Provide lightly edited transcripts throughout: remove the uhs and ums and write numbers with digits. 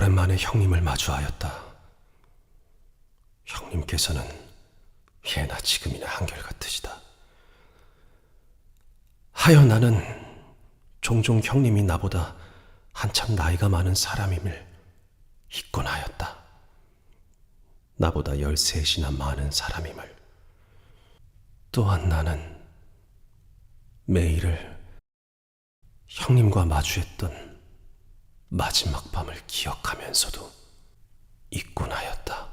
오랜만에 형님을 마주하였다. 형님께서는 예나 지금이나 한결같으시다. 하여 나는 종종 형님이 나보다 한참 나이가 많은 사람임을 잊곤 하였다. 나보다 13이나 많은 사람임을. 또한 나는 매일을 형님과 마주했던 마지막 밤을 기억하면서도 잊곤 하였다.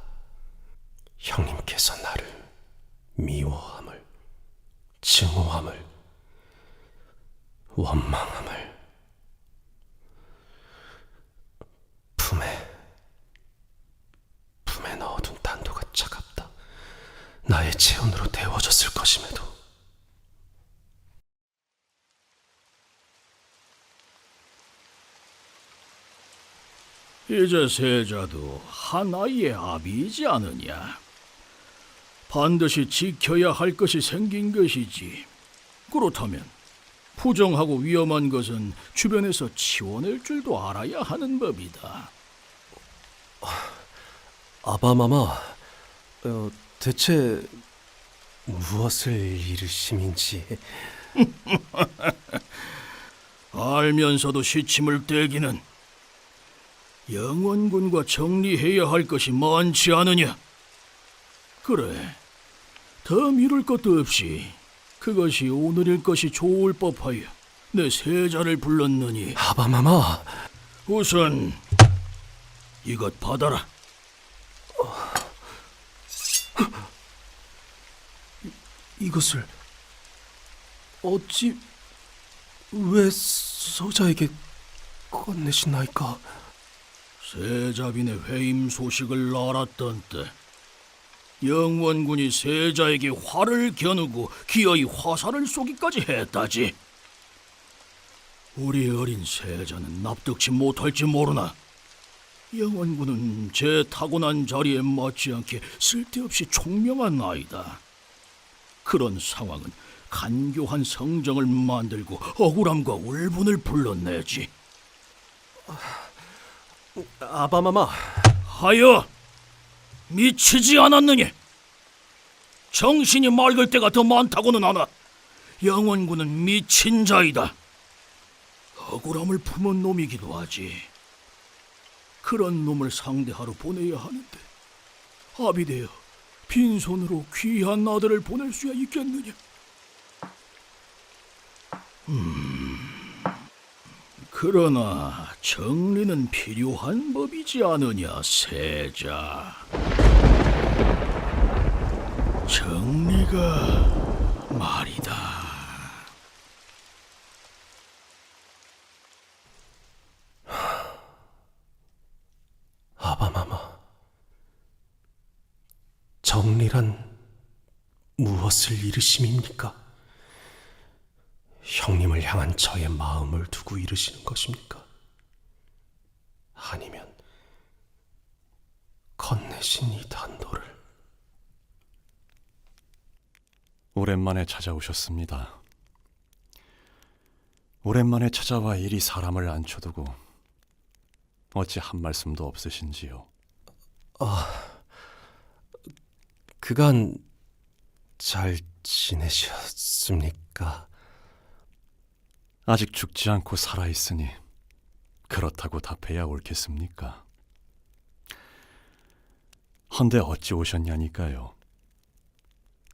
형님께서 나를 미워함을, 증오함을, 원망함을 품에 넣어둔 단도가 차갑다. 나의 체온으로 데워졌을 것임에도. 이제 세자도 하나의 아비이지 않으냐. 반드시 지켜야 할 것이 생긴 것이지. 그렇다면 부정하고 위험한 것은 주변에서 치워낼 줄도 알아야 하는 법이다. 아바마마, 대체 무엇을 이르심인지. 알면서도 시침을 떼기는. 영원군과 정리해야 할 것이 많지 않으냐. 그래, 더 미룰 것도 없이 그것이 오늘일 것이 좋을 법하여 내 세자를 불렀느니, 아바마마, 우선 이것 받아라. 이것을 어찌 왜 소자에게 건네시나이까? 세자빈의 회임 소식을 알았던 때 영원군이 세자에게 화를 겨누고 기어이 화살을 쏘기까지 했다지. 우리 어린 세자는 납득치 못할지 모르나 영원군은 제 타고난 자리에 맞지 않게 쓸데없이 총명한 아이다. 그런 상황은 간교한 성정을 만들고 억울함과 울분을 불러내지. 아바마마, 하여 미치지 않았느냐? 정신이 맑을 때가 더 많다고는 하나 영원군은 미친 자이다. 억울함을 품은 놈이기도 하지. 그런 놈을 상대하러 보내야 하는데 아비되어 빈손으로 귀한 아들을 보낼 수야 있겠느냐? 그러나 정리는 필요한 법이지 않으냐, 세자. 정리가 말이다. 아바마마, 정리란 무엇을 이르심입니까? 형님을 향한 저의 마음을 두고 이르시는 것입니까? 아니면 건네신 이 단도를? 오랜만에 찾아오셨습니다. 오랜만에 찾아와 이리 사람을 앉혀두고 어찌 한 말씀도 없으신지요? 그간 잘 지내셨습니까? 아직 죽지 않고 살아있으니 그렇다고 답해야 옳겠습니까? 헌데 어찌 오셨냐니까요.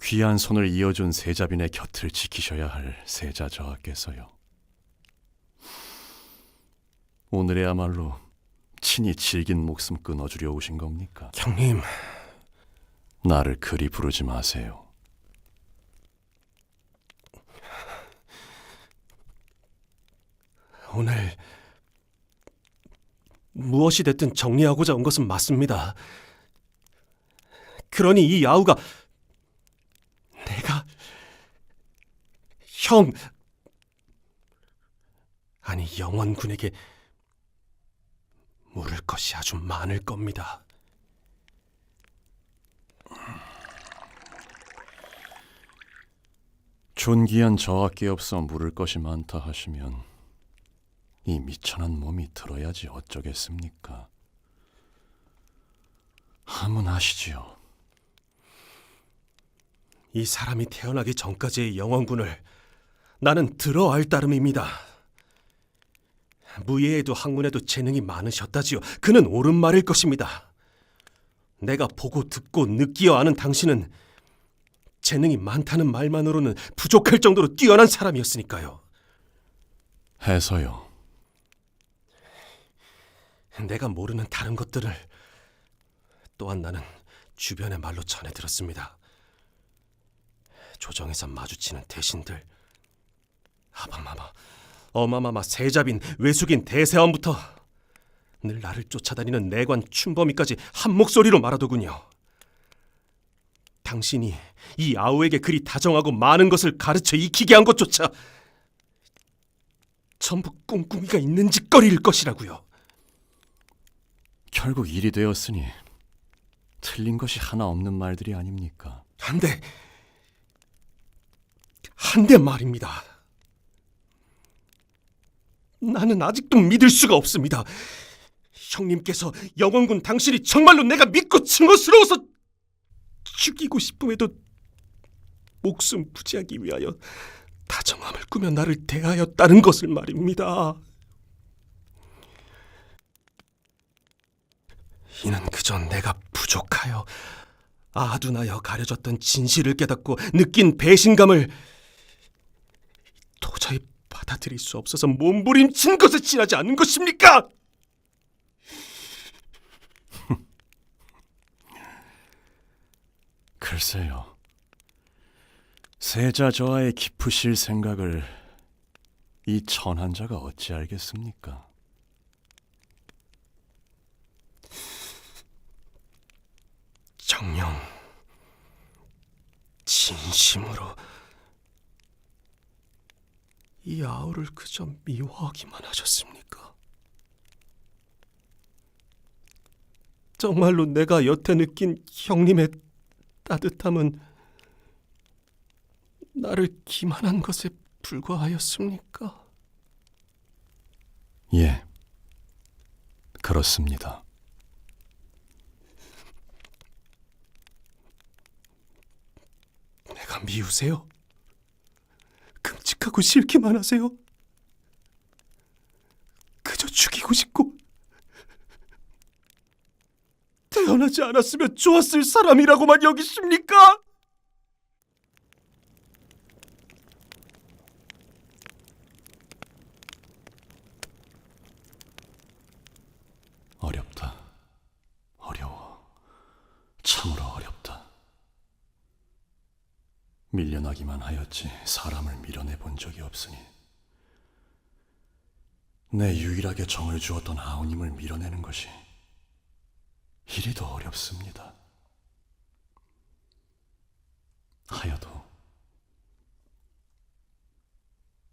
귀한 손을 이어준 세자빈의 곁을 지키셔야 할 세자 저하께서요. 오늘에야말로 친히 질긴 목숨 끊어주려 오신 겁니까? 형님, 나를 그리 부르지 마세요. 오늘 무엇이 됐든 정리하고자 온 것은 맞습니다. 그러니 이 야우가 내가 형 아니 영원군에게 물을 것이 아주 많을 겁니다. 존귀한 저하께 없어 물을 것이 많다 하시면 이 미천한 몸이 들어야지 어쩌겠습니까? 하문하시지요. 이 사람이 태어나기 전까지의 영원군을 나는 들어알 따름입니다. 무예에도 학문에도 재능이 많으셨다지요. 그는 옳은 말일 것입니다. 내가 보고 듣고 느끼어 아는 당신은 재능이 많다는 말만으로는 부족할 정도로 뛰어난 사람이었으니까요. 해서요. 내가 모르는 다른 것들을 또한 나는 주변의 말로 전해 들었습니다. 조정에서 마주치는 대신들, 아바마마, 어마마마, 세자빈, 외숙인, 대세원부터 늘 나를 쫓아다니는 내관 춘범이까지 한 목소리로 말하더군요. 당신이 이 아우에게 그리 다정하고 많은 것을 가르쳐 익히게 한 것조차 전부 꿍꿍이가 있는 짓거리일 것이라고요. 결국 일이 되었으니 틀린 것이 하나 없는 말들이 아닙니까? 한데 말입니다. 나는 아직도 믿을 수가 없습니다. 형님께서 영원군 당신이 정말로 내가 믿고 증오스러워서 죽이고 싶음에도 목숨 부지하기 위하여 다정함을 꾸며 나를 대하였다는 것을 말입니다. 이는 그저 내가 부족하여 아둔하여 가려졌던 진실을 깨닫고 느낀 배신감을 도저히 받아들일 수 없어서 몸부림친 것에 지나지 않는 것입니까? 글쎄요. 세자 저하의 깊으실 생각을 이 천한 자가 어찌 알겠습니까? 정녕 진심으로 이 아우를 그저 미워하기만 하셨습니까? 정말로 내가 여태 느낀 형님의 따뜻함은 나를 기만한 것에 불과하였습니까? 예, 그렇습니다. 내가 미우세요? 끔찍하고 싫기만 하세요? 그저 죽이고 싶고 태어나지 않았으면 좋았을 사람이라고만 여기십니까? 어렵다. 어려워. 참으로 어렵다. 밀려나기만 하였지 사람을 밀어내 본 적이 없으니 내 유일하게 정을 주었던 아우님을 밀어내는 것이 이리도 어렵습니다. 하여도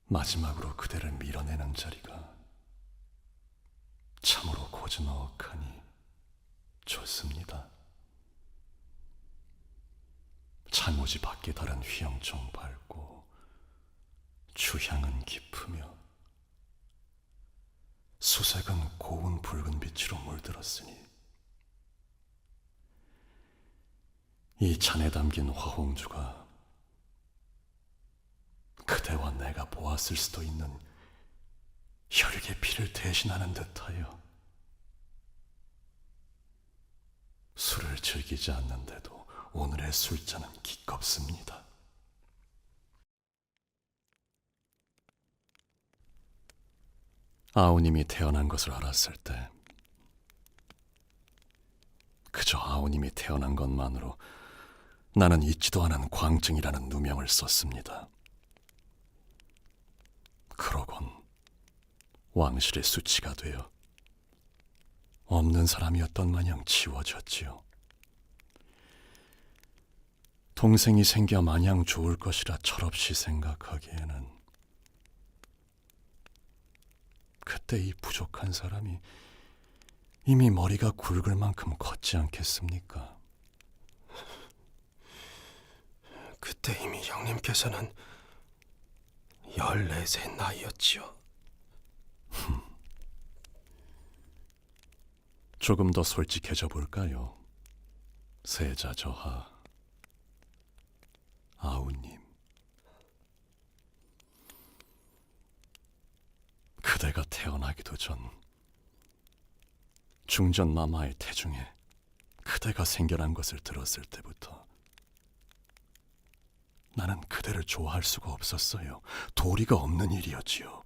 마지막으로 그대를 밀어내는 자리가 참으로 고즈넉하니 좋습니다. 창호지 밖에 다른 휘영청 밝고 주향은 깊으며 수색은 고운 붉은 빛으로 물들었으니 이 잔에 담긴 화홍주가 그대와 내가 보았을 수도 있는 혈육의 피를 대신하는 듯하여 술을 즐기지 않는데도 오늘의 술잔은 기껍습니다. 아우님이 태어난 것을 알았을 때 그저 아우님이 태어난 것만으로 나는 잊지도 않은 광증이라는 누명을 썼습니다. 그러곤 왕실의 수치가 되어 없는 사람이었던 마냥 지워졌지요. 동생이 생겨 마냥 좋을 것이라 철없이 생각하기에는 그때 이 부족한 사람이 이미 머리가 굵을 만큼 컸지 않겠습니까? 그때 이미 형님께서는 14세 나이였지요. 조금 더 솔직해져 볼까요? 세자 저하, 아우님, 그대가 태어나기도 전 중전 마마의 태중에 그대가 생겨난 것을 들었을 때부터 나는 그대를 좋아할 수가 없었어요. 도리가 없는 일이었지요.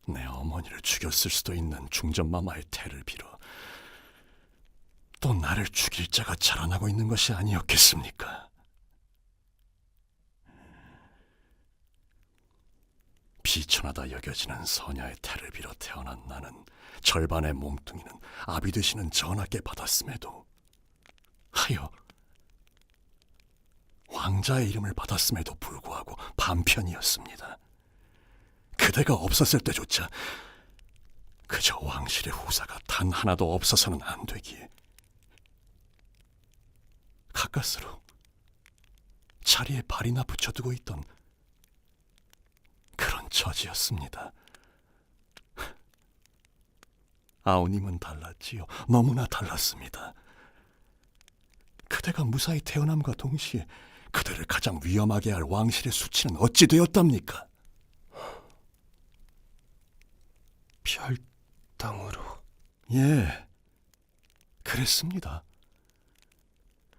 내 어머니를 죽였을 수도 있는 중전 마마의 태를 빌어 또 나를 죽일 자가 자라나고 있는 것이 아니었겠습니까? 비천하다 여겨지는 서녀의 태를 빌어 태어난 나는 절반의 몸뚱이는 아비 되시는 전하께 받았음에도 하여 왕자의 이름을 받았음에도 불구하고 반편이었습니다. 그대가 없었을 때조차 그저 왕실의 후사가 단 하나도 없어서는 안 되기에 가까스로 자리에 발이나 붙여두고 있던 그런 처지였습니다. 아우님은 달랐지요. 너무나 달랐습니다. 그대가 무사히 태어남과 동시에 그대를 가장 위험하게 할 왕실의 수치는 어찌 되었답니까? 별당으로. 예, 그랬습니다.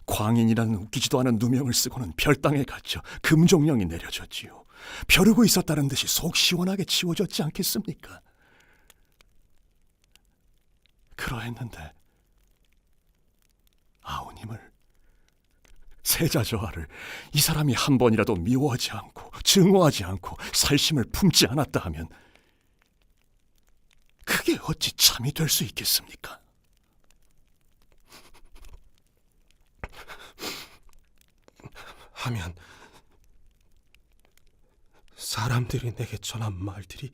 광인이라는 웃기지도 않은 누명을 쓰고는 별당에 갇혀 금종령이 내려졌지요. 벼르고 있었다는 듯이 속 시원하게 치워졌지 않겠습니까? 그러했는데 아우님을, 세자 저하를 이 사람이 한 번이라도 미워하지 않고 증오하지 않고 살심을 품지 않았다 하면 그게 어찌 참이 될 수 있겠습니까? 하면 사람들이 내게 전한 말들이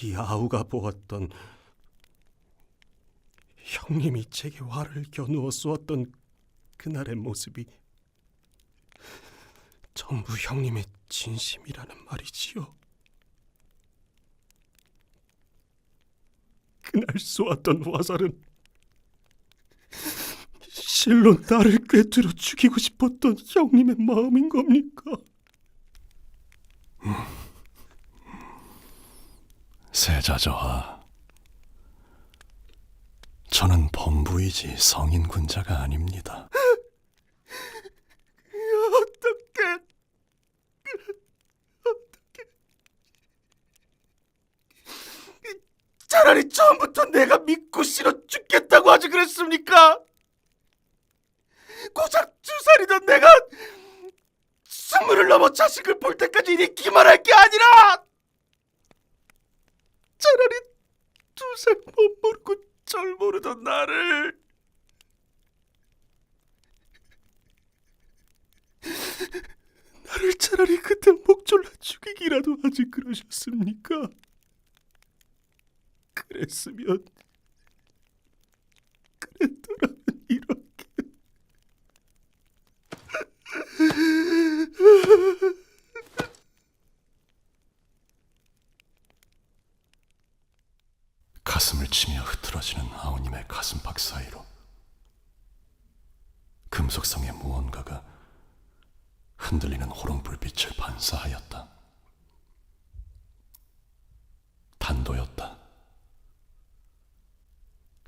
이 아우가 보았던 형님이 제게 화를 겨누어 쏘았던 그날의 모습이 전부 형님의 진심이라는 말이지요. 그날 쏘았던 화살은 실로 나를 꿰뚫어 죽이고 싶었던 형님의 마음인 겁니까? 세자 저하, 저는 범부이지 성인 군자가 아닙니다. 어떻게 차라리 처음부터 내가 믿고 싫어 죽겠다고 하지 그랬습니까? 고작 2살이던 내가 20을 넘어 자식을 볼 때까지 이리 기만할 게 아니라 차라리 2살 못 모르고 절 모르던 나를 차라리 그때 목졸라 죽이기라도 하지 그러셨습니까? 그랬으면 그랬더라면 이렇게 가슴을 치며 흐트러지는 아우님의 가슴팍 사이로 금속성의 무언가가 흔들리는 호롱불빛을 반사하였다. 단도였다.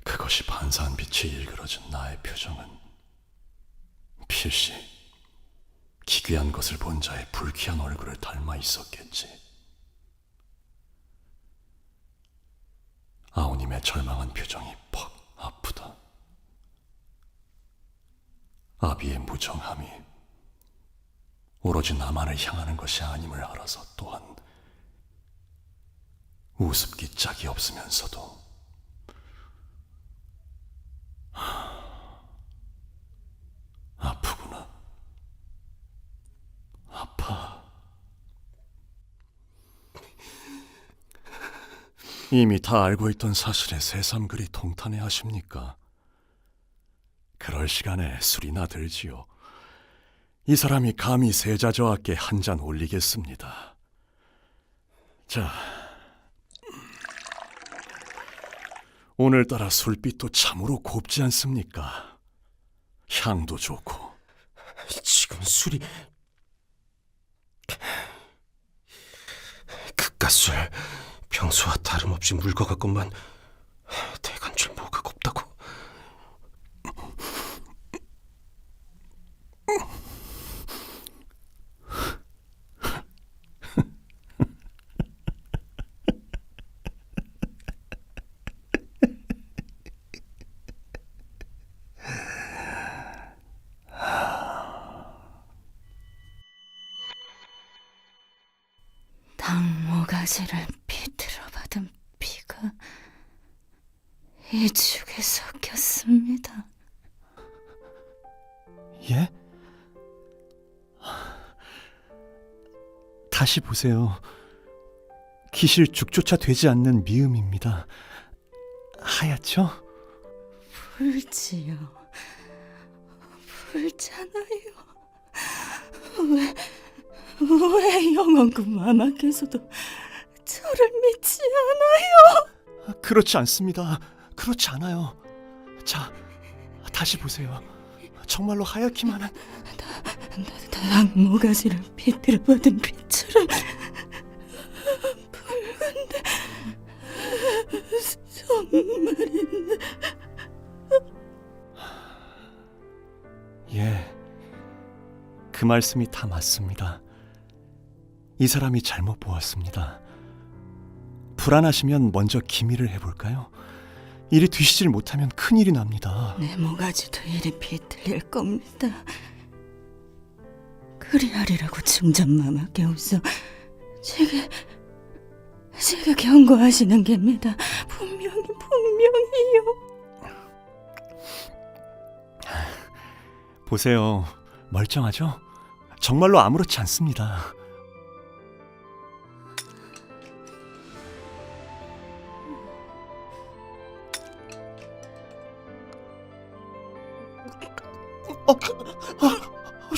그것이 반사한 빛이 일그러진 나의 표정은 필시 기괴한 것을 본 자의 불쾌한 얼굴을 닮아 있었겠지. 아우님의 절망한 표정이 퍽 아프다. 아비의 무정함이 오로지 나만을 향하는 것이 아님을 알아서 또한 우습기 짝이 없으면서도 아프구나. 아파. 이미 다 알고 있던 사실에 새삼 그리 통탄해 하십니까? 그럴 시간에 술이나 들지요. 이 사람이 감히 세자 저하께 한 잔 올리겠습니다. 자, 오늘따라 술빛도 참으로 곱지 않습니까? 향도 좋고. 지금 술이 그깟술 평소와 다름없이 묽어 같건만 대간줄 뭐가 곱다고. 당모가지를 비틀어 받은 피가 이 죽에 섞였습니다. 예? 다시 보세요. 기실 죽조차 되지 않는 미음입니다. 하얗죠? 불지요. 불잖아요. 왜 영원 그 마마께서도 저를 믿지 않아요? 그렇지 않습니다. 그렇지 않아요. 자, 다시 보세요. 정말로 하얗기만 한... 당모가지를 비틀어 받은 빛처럼 붉은데 정말인데. 예, 그 말씀이 다 맞습니다. 이 사람이 잘못 보았습니다. 불안하시면 먼저 기미를 해볼까요? 이리 뒤시질 못하면 큰일이 납니다. 내 모가지도 이리 비틀릴 겁니다. 그리하리라고 중전마마께 웃어 제가 경고하시는 겁니다. 분명히요. 보세요. 멀쩡하죠? 정말로 아무렇지 않습니다.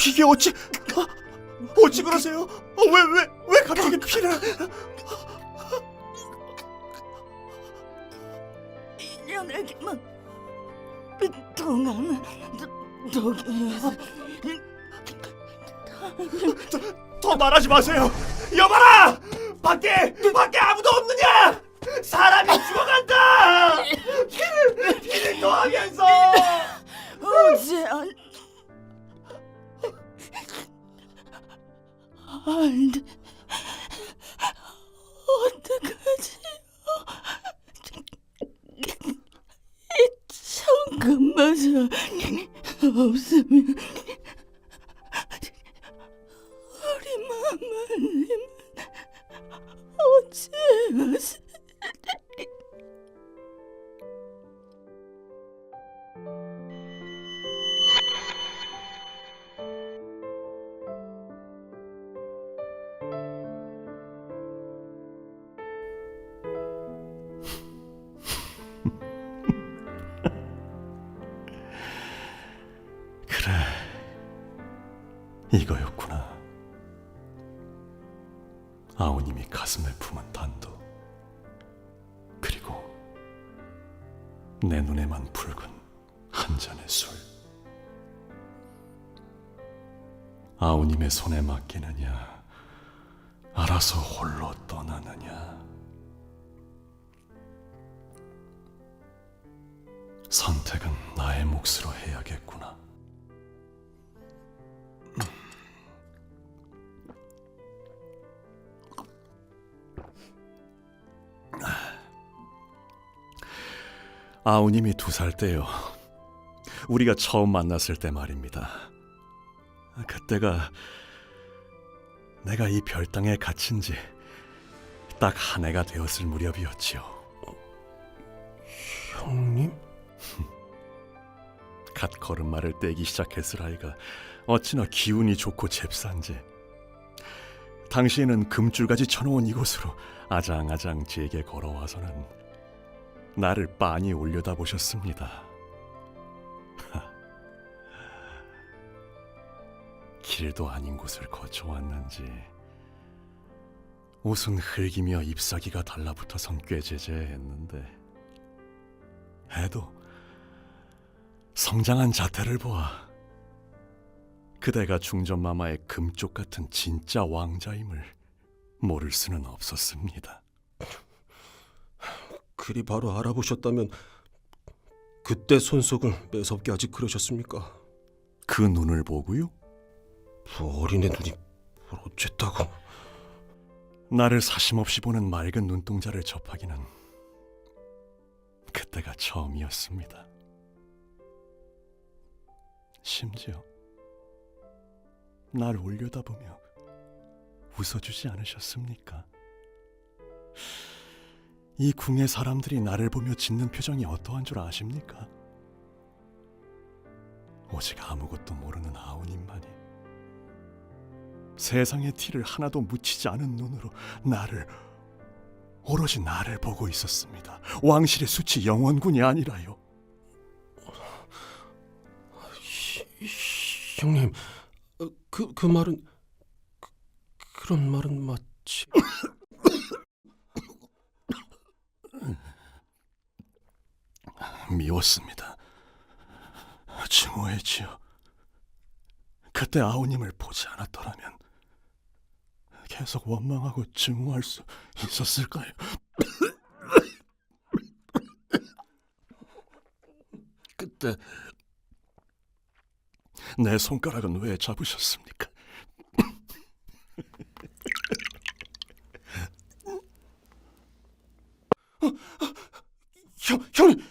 이게 어찌 그러세요? 왜 갑자기 피를? 일년에게만 동안 독에서 더 말하지 마세요. 여봐라! 밖에 아무도 없느냐? 사람이 죽어간다. 피를 토하면서. 오지 안 돼. 어떡하지요? 이 청금마저 없으면 우리 마마님은 어찌하시? 그래, 이거였구나. 아우님이 가슴에 품은 단도, 그리고 내 눈에만 붉은 한 잔의 술. 아우님의 손에 맡기느냐, 알아서 홀로 떠나느냐. 선택은 나의 몫으로 해야겠구나. 아우님이 2살 때요. 우리가 처음 만났을 때 말입니다. 그때가 내가 이 별땅에 갇힌 지 딱 한 해가 되었을 무렵이었지요. 형님? 갓 걸음마를 떼기 시작했을 아이가 어찌나 기운이 좋고 잽싼지. 당시에는 금줄까지 쳐놓은 이곳으로 아장아장 제게 걸어와서는 나를 빤히 올려다보셨습니다. 길도 아닌 곳을 거쳐왔는지 옷은 흙이며 잎사귀가 달라붙어선 꾀제제했는데 해도 성장한 자태를 보아 그대가 중전마마의 금쪽 같은 진짜 왕자임을 모를 수는 없었습니다. 그리 바로 알아보셨다면 그때 손속을 매섭게 아직 그러셨습니까? 그 눈을 보고요? 어린애 눈이 뭘 어쨌다고? 나를 사심없이 보는 맑은 눈동자를 접하기는 그때가 처음이었습니다. 심지어 날 올려다보며 웃어주지 않으셨습니까? 이 궁의 사람들이 나를 보며 짓는 표정이 어떠한 줄 아십니까? 오직 아무것도 모르는 아우님만이 세상의 티를 하나도 묻히지 않은 눈으로 오로지 나를 보고 있었습니다. 왕실의 수치 영원군이 아니라요. 형님, 그 말은 그런 말은 마치 미웠습니다. 증오했지요. 그때 아우님을 보지 않았더라면 계속 원망하고 증오할 수 있었을까요? 그때 내 손가락은 왜 잡으셨습니까? 형님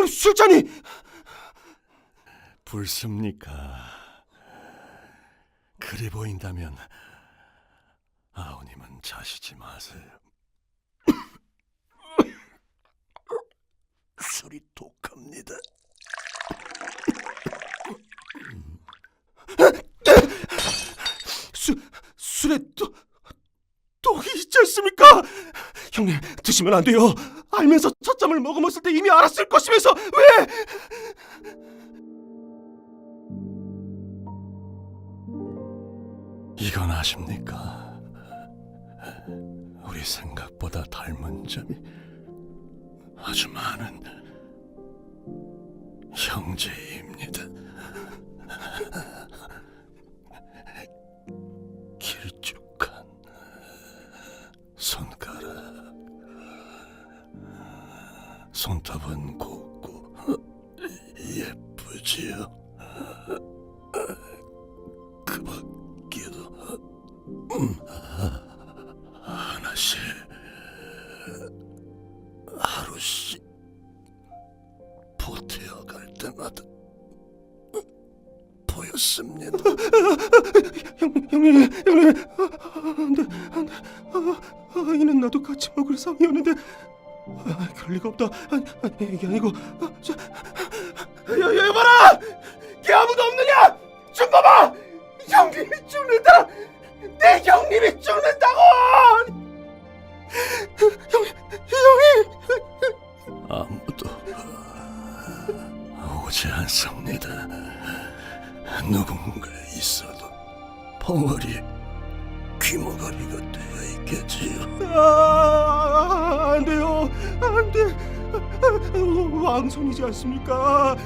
술잔이 불습니까? 그리 보인다면 아우님은 자시지 마세요. 술이 독합니다. 술에 독이 있지 않습니까? 형님 드시면 안 돼요. 알면서 첫 잔을 먹어봤을 때 이미 알았을 것이면서 왜? 이건 아십니까? 우리 생각보다 닮은 점이 아주 많은 형제입니다. 길쭉한 손가락, 손톱은 곱고 예쁘지요. 그 밖에도 하나씩 하루씩 보태어 갈 때마다 보였습니다. 형님 안돼 이는 나도 같이 먹을 상이었는데 그럴 리가 없다. 아니 이게 아니고 여봐라 걔 아무도 없느냐? 좀 봐봐 형님이 죽는다. 내 형님이 죽는다고. 형님 아무도 오지 않습니다. 누군가 있어도 벙어리 귀머거리가 되어 있겠지요. 안 돼요. 안 돼. 왕손이지 않습니까?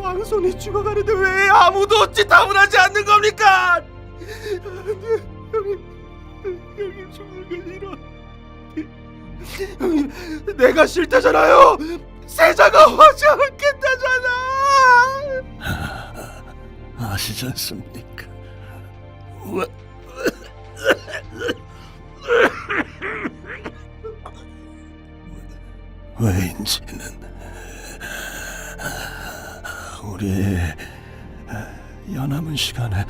왕손이 죽어가는데 왜 아무도 어찌 답을 않는 겁니까? 안 돼. 형님 죽는 게 싫어. 형님 내가 싫다잖아요. 세자가 오지 않겠다잖아. 아시지 않습니까? 왜인지는 우리의 연남은 시간에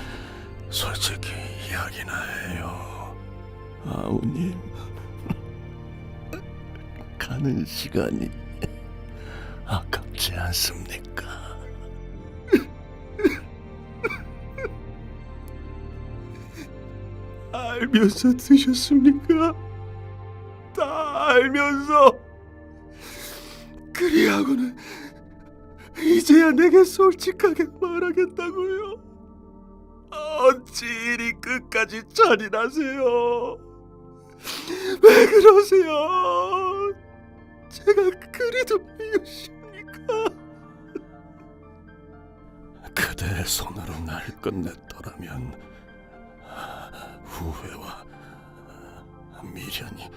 솔직히 이야기나 해요. 아우님 가는 시간이 아깝지 않습니까? 알면서 드셨습니까? 다 알면서. 그리하고는 이제야 내게 솔직하게 말하겠다고요. 어찌 이리 끝까지 잔인하세요? 왜 그러세요? 제가 그리도 미우시 그대의 손으로 날 끝냈더라면 후회와 미련이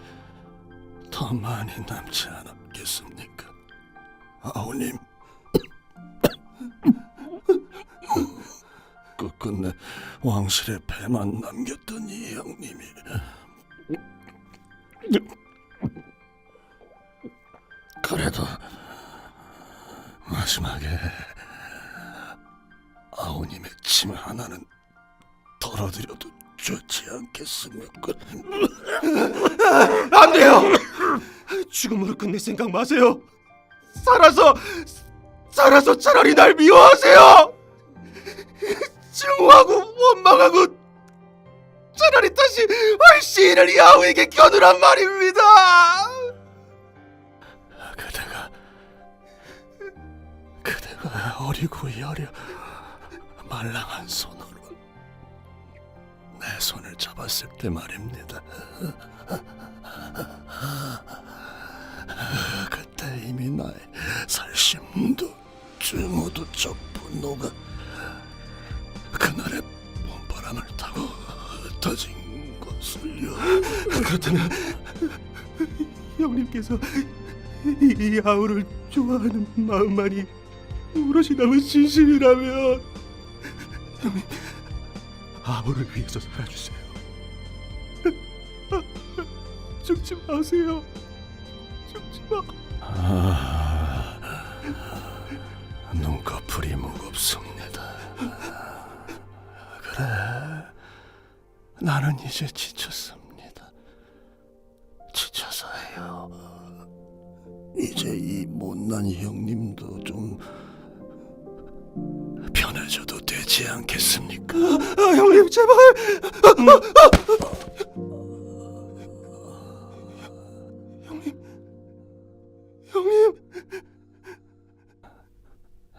더 많이 남지 않았겠습니까? 아우님, 끝끝내 왕실의 패만 남겼던 이 형님이 그래도 마지막에 아우님의 침 하나는 덜어드려도 좋지 않겠습니까? 안 돼요. 죽음으로 끝낼 생각 마세요. 살아서 차라리 날 미워하세요. 증오하고 원망하고 차라리 다시 활시인을 이 아우에게 겨누란 말입니다. 그대가 어리고 여려 말랑한 손으로 내 손을 잡았을 때 말입니다. 그때 이미 나의 살심도 증오도 저 분노가 그날의 봄바람을 타고 흩어진 것을요. 그렇다면 형님께서 이 아우를 좋아하는 마음만이 오롯이 남은 진심이라면 형님 아우를 위해서 살아주세요. 죽지 마세요. 죽지 마. 눈꺼풀이 무겁습니다. 그래, 나는 이제 지쳤습니다. 지쳐서요. 이제 이 못난 형님도 좀 편해져도 되지 않겠습니까? 형님 제발. 형님.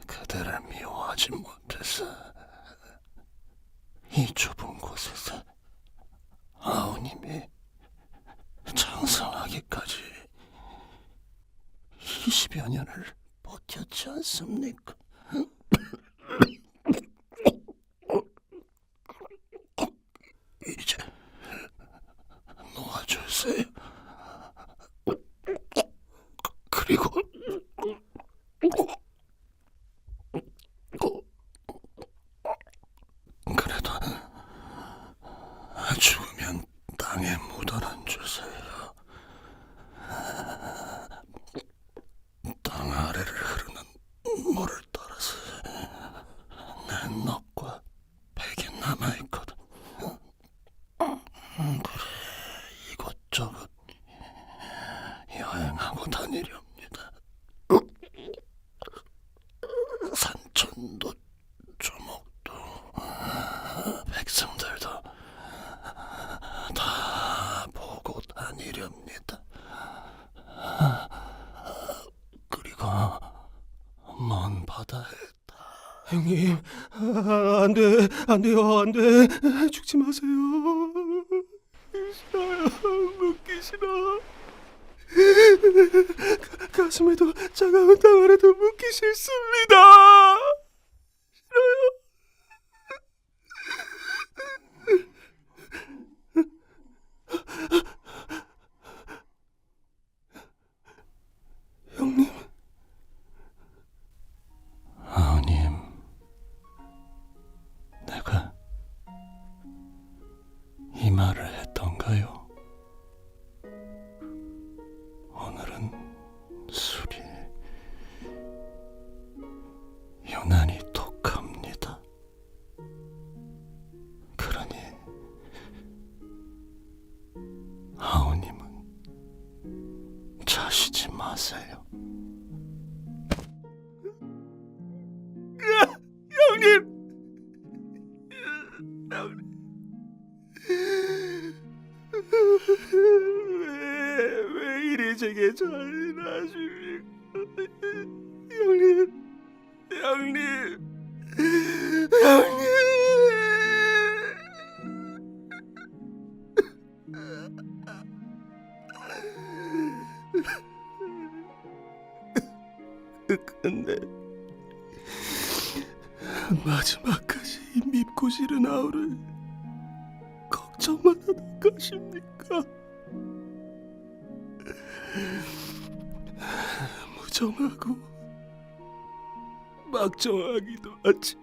그대를 미워하지 못해서 이 좁은 곳에서 아우님이 장성하기까지 20여 년을 버텼지 않습니까? 이제 놓아주세요. 그리고 그래도 죽으면 땅에 묻어놔 주세요. 땅 아래를 흐르는 물을 따라서 내 넋과 백이 남아있거든. 그래, 이곳저곳 여행하고 다니렵니다. 산천도 조목도 백성들도 다 보고 다니렵니다. 그리고 먼 바다에 형님 안 돼요. 죽지 마세요. 싫어요. 묻기 싫어. 가슴에도 차가운 땅 아래도 묻기 싫습니다. 싫어요. 형님. 아우님, 내가 이 말을 했던가요? 오늘은 술이 유난히 독합니다. 그러니 아우님은 자시지 마세요. 형님. 왜 이리 제게 잘나십니까? 형님. 근데 마지막까지 밉고 싫은 아우를 걱정만 하다 가십니까? 무정하고 막정하기도 하지.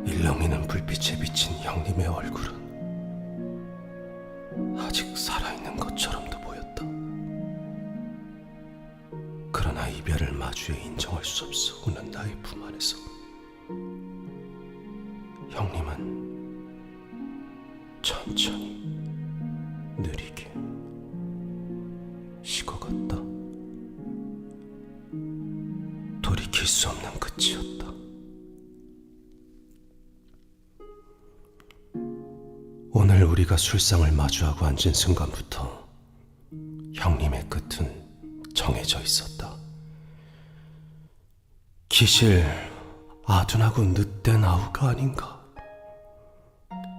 일렁이는 불빛에 비친 형님의 얼굴은 아직 살아있는 것처럼도 보였다. 그러나 이별을 마주해 인정할 수 없어 우는 나의 품 안에서 형님은 천천히 느리게 식어갔다. 돌이킬 수 없는 끝이었다. 오늘 우리가 술상을 마주하고 앉은 순간부터 형님의 끝은 정해져 있었다. 기실 아둔하고 늑된 아우가 아닌가.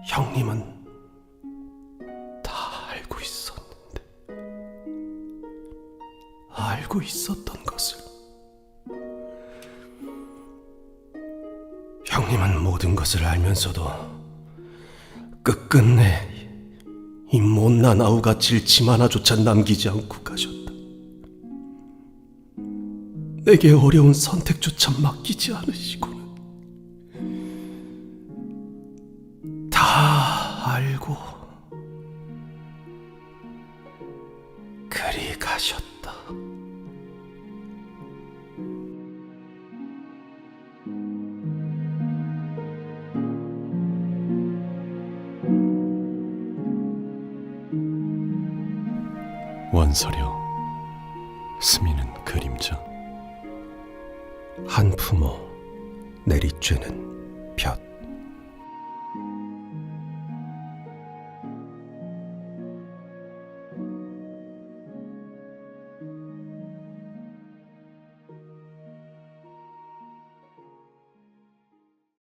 형님은 다 알고 있었는데, 알고 있었던 것을. 형님은 모든 것을 알면서도 끝끝내 이 못난 아우가 질침 하나조차 남기지 않고 가셨다. 내게 어려운 선택조차 맡기지 않으시고는 다 알고 그리 가셨다. 원서려 스미는 그림자. 한 품어 내리쬐는 볕.